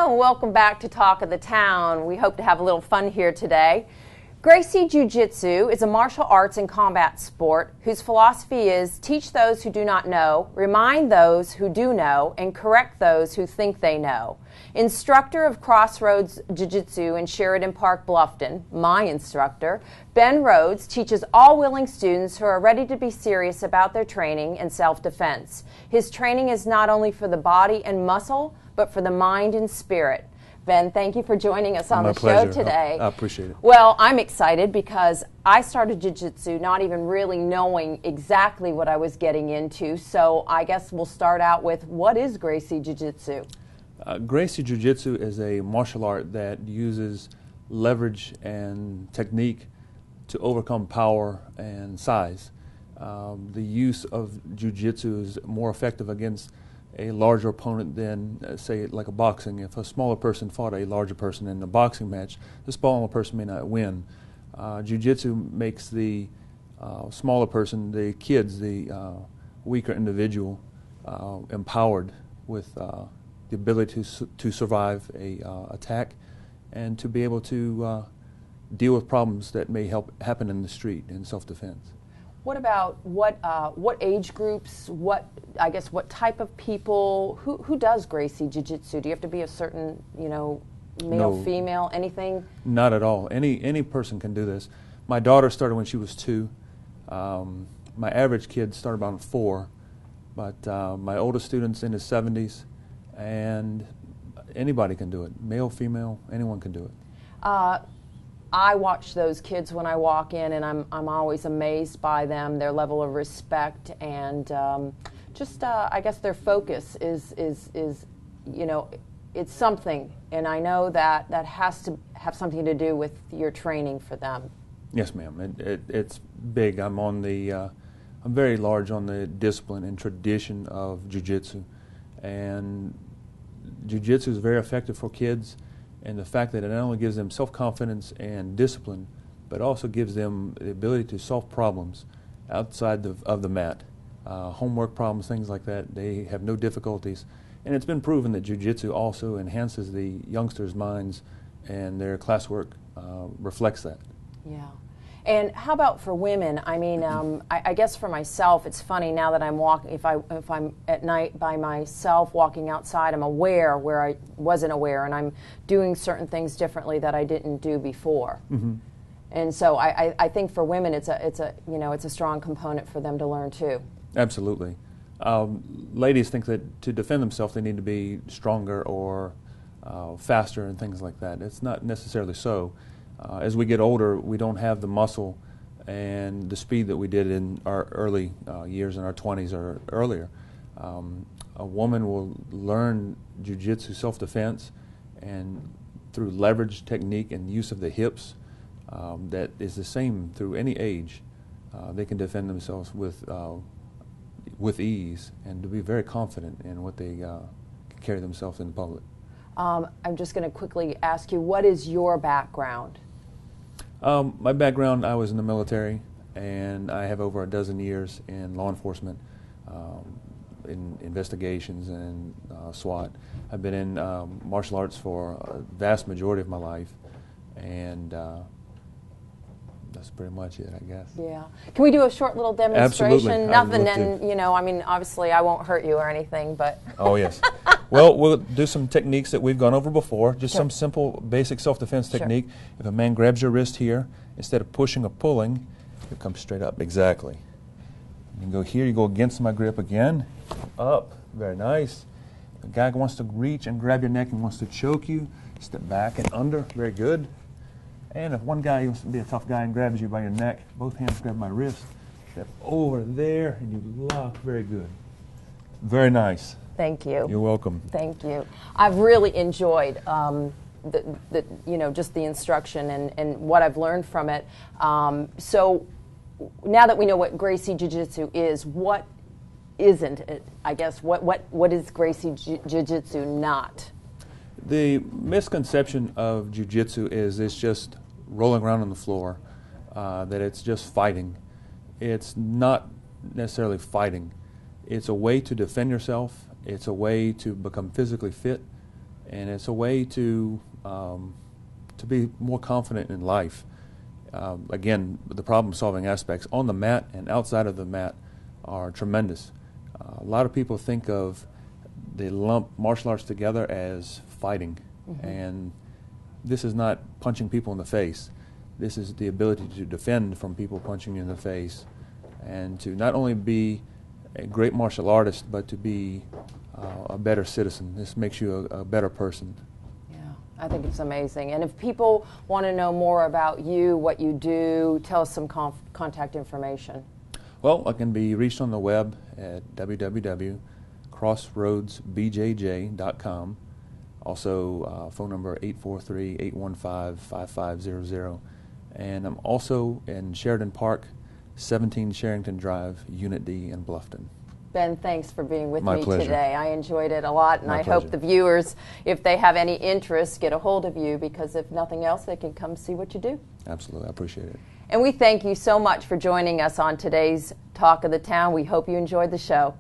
Hello and welcome back to Talk of the Town. We hope to have a little fun here today. Gracie Jiu Jitsu is a martial arts and combat sport whose philosophy is teach those who do not know, remind those who do know, and correct those who think they know. Instructor of Rhodes Jiu Jitsu in Sheridan Park, Bluffton, my instructor, Ben Rhodes teaches all willing students who are ready to be serious about their training and self-defense. His training is not only for the body and muscle, but for the mind and spirit. Ben, thank you for joining us on the show today. I appreciate it. Well, I'm excited because I started jiu-jitsu not even really knowing exactly what I was getting into, so I guess we'll start out with, what is Gracie Jiu Jitsu? Gracie Jiu Jitsu is a martial art that uses leverage and technique to overcome power and size. The use of Jiu Jitsu is more effective against a larger opponent than, say, like a boxing. If a smaller person fought a larger person in a boxing match, the smaller person may not win. Jiu-Jitsu makes the smaller person, the kids, the weaker individual, empowered with the ability to survive a attack and to be able to deal with problems that may happen in the street in self-defense. What about what age groups, what type of people, who does Gracie Jiu Jitsu? Do you have to be a certain, male, No. female, anything? Not at all. Any person can do this. My daughter started when she was 2. My average kid started around 4, but my oldest student's in his 70s, and anybody can do it. Male, female, anyone can do it. I watch those kids when I walk in, and I'm always amazed by them, their level of respect, and I guess their focus is it's something, and I know that has to have something to do with your training for them. Yes, ma'am. It's big. I'm very large on the discipline and tradition of jiu-jitsu, and jiu-jitsu is very effective for kids. And the fact that it not only gives them self-confidence and discipline, but also gives them the ability to solve problems outside of the mat. Homework problems, things like that, they have no difficulties. And it's been proven that jiu-jitsu also enhances the youngsters' minds, and their classwork reflects that. Yeah. And how about for women? I mean, I guess for myself, it's funny now that I'm walking. If I'm at night by myself walking outside, I'm aware where I wasn't aware, and I'm doing certain things differently that I didn't do before. Mm-hmm. And so I think for women, it's a strong component for them to learn too. Absolutely. Ladies think that to defend themselves, they need to be stronger or faster and things like that. It's not necessarily so. As we get older, we don't have the muscle and the speed that we did in our early years, in our 20s or earlier. A woman will learn jiu-jitsu self-defense, and through leverage technique and use of the hips, that is the same through any age. They can defend themselves with ease, and to be very confident in what they can carry themselves in the public. I'm just going to quickly ask you, what is your background? My background, I was in the military, and I have over a dozen years in law enforcement, in investigations and SWAT. I've been in martial arts for a vast majority of my life, and that's pretty much it, I guess. Yeah. Can we do a short little demonstration? Absolutely. Nothing, and I mean, obviously, I won't hurt you or anything, but. Oh yes. Well, we'll do some techniques that we've gone over before. Just Sure. some simple, basic self-defense Sure. technique. If a man grabs your wrist here, instead of pushing or pulling, you come straight up. Exactly. You go here. You go against my grip again. Up. Very nice. The guy wants to reach and grab your neck and wants to choke you. Step back and under. Very good. And if one guy wants to be a tough guy and grabs you by your neck, both hands grab my wrist. Step over there and you lock. Very good. Very nice. Thank you. You're welcome. Thank you. I've really enjoyed just the instruction and what I've learned from it. So now that we know what Gracie Jiu Jitsu is, what isn't it? I guess what is Gracie Jiu Jitsu not? The misconception of Jiu Jitsu is it's just rolling around on the floor, that it's just fighting. It's not necessarily fighting. It's a way to defend yourself. It's a way to become physically fit and it's a way to be more confident in life. Again, the problem-solving aspects on the mat and outside of the mat are tremendous. A lot of people think of they lump martial arts together as fighting, and this is not punching people in the face. This is the ability to defend from people punching you in the face, and to not only be a great martial artist, but to be a better citizen. This makes you a better person. Yeah, I think it's amazing. And if people want to know more about you, what you do, tell us some contact information. Well, I can be reached on the web at www.crossroadsbjj.com. Also, phone number 843-815-5500. And I'm also in Sheridan Park, 17 Sherrington Drive, Unit D in Bluffton. Ben, thanks for being with My me pleasure. today. I enjoyed it a lot, and My I pleasure. hope the viewers, if they have any interest, get a hold of you, because if nothing else, they can come see what you do. Absolutely, I appreciate it. And we thank you so much for joining us on today's Talk of the Town. We hope you enjoyed the show.